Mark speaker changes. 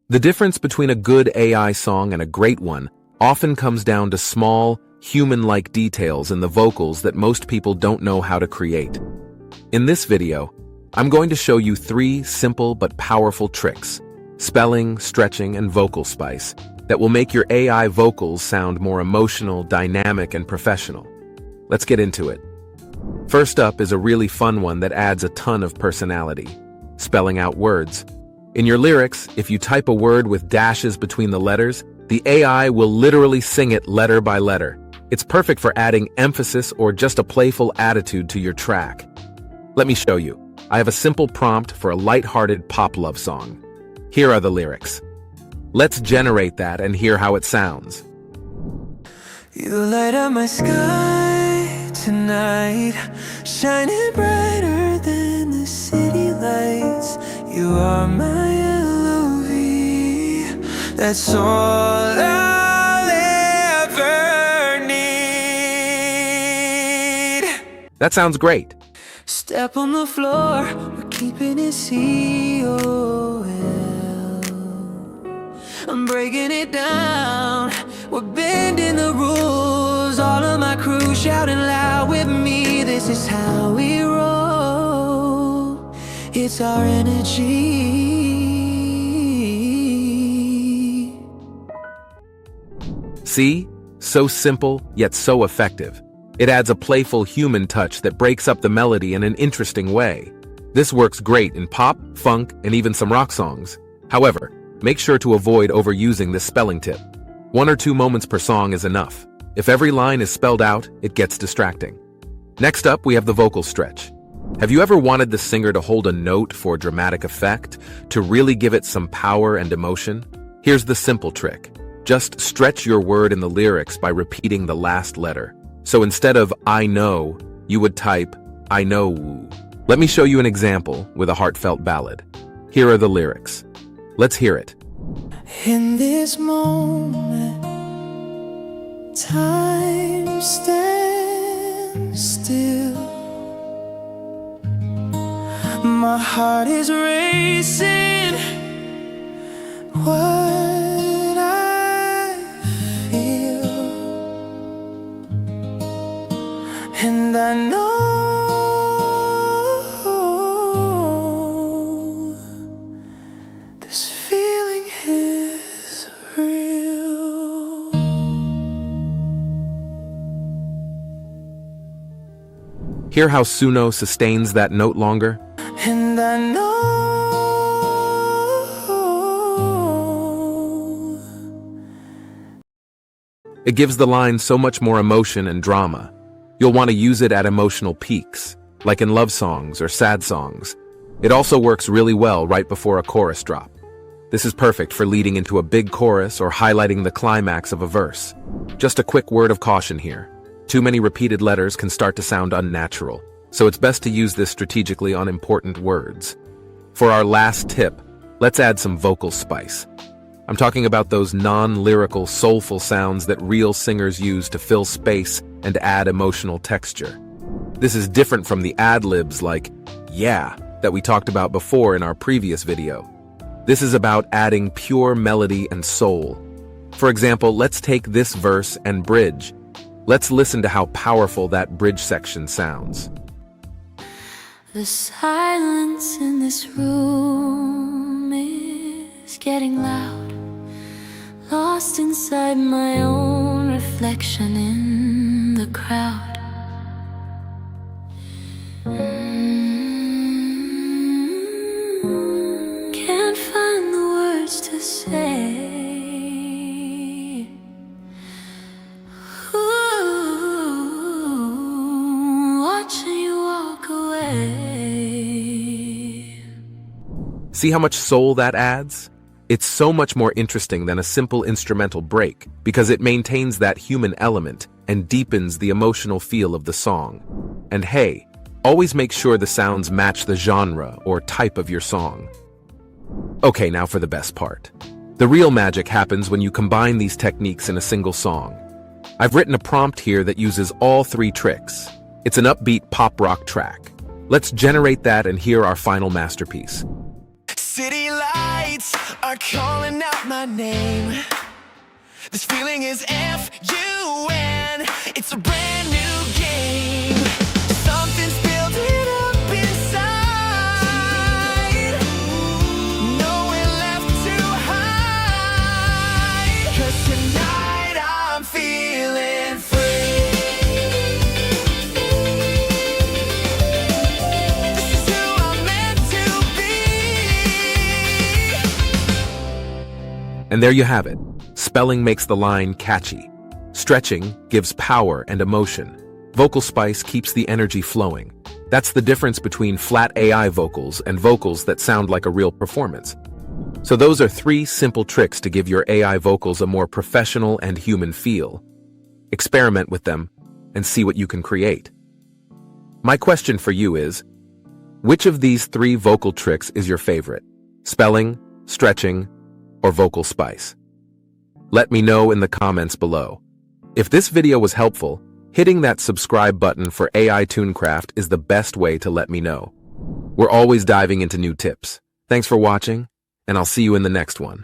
Speaker 1: The difference between a good AI song and a great one often comes down to small, human-like details in the vocals that most people don't know how to create. In this video, I'm going to show you 3 simple but powerful tricks, spelling, stretching, and vocal spice, that will make your AI vocals sound more emotional, dynamic, and professional. Let's get into it. First up is a really fun one that adds a ton of personality: spelling out words. In your lyrics, if you type a word with dashes between the letters, the AI will literally sing it letter by letter. It's perfect for adding emphasis or just a playful attitude to your track. Let me show you. I have a simple prompt for a light-hearted pop love song. Here are the lyrics. Let's generate that and hear how it sounds.
Speaker 2: You light up my sky tonight, shining brighter than the city lights. You are my LOV, that's all I'll ever need.
Speaker 1: That sounds great.
Speaker 2: Step on the floor, we're keeping it COL. I'm breaking it down, we're bending the rules. All of my crew shouting loud with me. This is how we roll, it's our energy.
Speaker 1: See? So simple, yet so effective. It adds a playful human touch that breaks up the melody in an interesting way. This works great in pop, funk, and even some rock songs. However, make sure to avoid overusing this spelling tip. 1 or 2 moments per song is enough. If every line is spelled out, it gets distracting. Next up, we have the vocal stretch. Have you ever wanted the singer to hold a note for dramatic effect, to really give it some power and emotion? Here's the simple trick. Just stretch your word in the lyrics by repeating the last letter. So instead of I know, you would type I knowwwww. Let me show you an example with a heartfelt ballad. Here are the lyrics. Let's hear it.
Speaker 2: In this moment, time stands still. My heart is racing. What I feel, and I know this feeling is real.
Speaker 1: Hear how Suno sustains that note longer?
Speaker 2: And I know
Speaker 1: it gives the line so much more emotion and drama. You'll want to use it at emotional peaks, like in love songs or sad songs. It also works really well right before a chorus drop. This is perfect for leading into a big chorus or highlighting the climax of a verse. Just a quick word of caution here. Too many repeated letters can start to sound unnatural, so it's best to use this strategically on important words. For our last tip, let's add some vocal spice. I'm talking about those non-lyrical, soulful sounds that real singers use to fill space and add emotional texture. This is different from the ad-libs like, yeah, that we talked about before in our previous video. This is about adding pure melody and soul. For example, let's take this verse and bridge. Let's listen to how powerful that bridge section sounds.
Speaker 3: The silence in this room is getting loud, lost inside my own reflection in the crowd. Can't find the words to say. Ooh, watching you walk away.
Speaker 1: See how much soul that adds? It's so much more interesting than a simple instrumental break because it maintains that human element and deepens the emotional feel of the song. And hey, always make sure the sounds match the genre or type of your song. Okay, now for the best part. The real magic happens when you combine these techniques in a single song. I've written a prompt here that uses all 3 tricks. It's an upbeat pop rock track. Let's generate that and hear our final masterpiece.
Speaker 2: city lights are calling out my name. This feeling is F-U-N. It's a brand new game. Something's building up inside. Nowhere left to hide. 'Cause tonight I'm feeling free. This is who I'm meant to be.
Speaker 1: And there you have it. Spelling makes the line catchy. Stretching gives power and emotion. Vocal spice keeps the energy flowing. That's the difference between flat AI vocals and vocals that sound like a real performance. So those are 3 simple tricks to give your AI vocals a more professional and human feel. Experiment with them and see what you can create. My question for you is, which of these 3 vocal tricks is your favorite? Spelling, stretching, or vocal spice? Let me know in the comments below. If this video was helpful, hitting that subscribe button for AI Tunecraft is the best way to let me know. We're always diving into new tips. Thanks for watching, and I'll see you in the next one.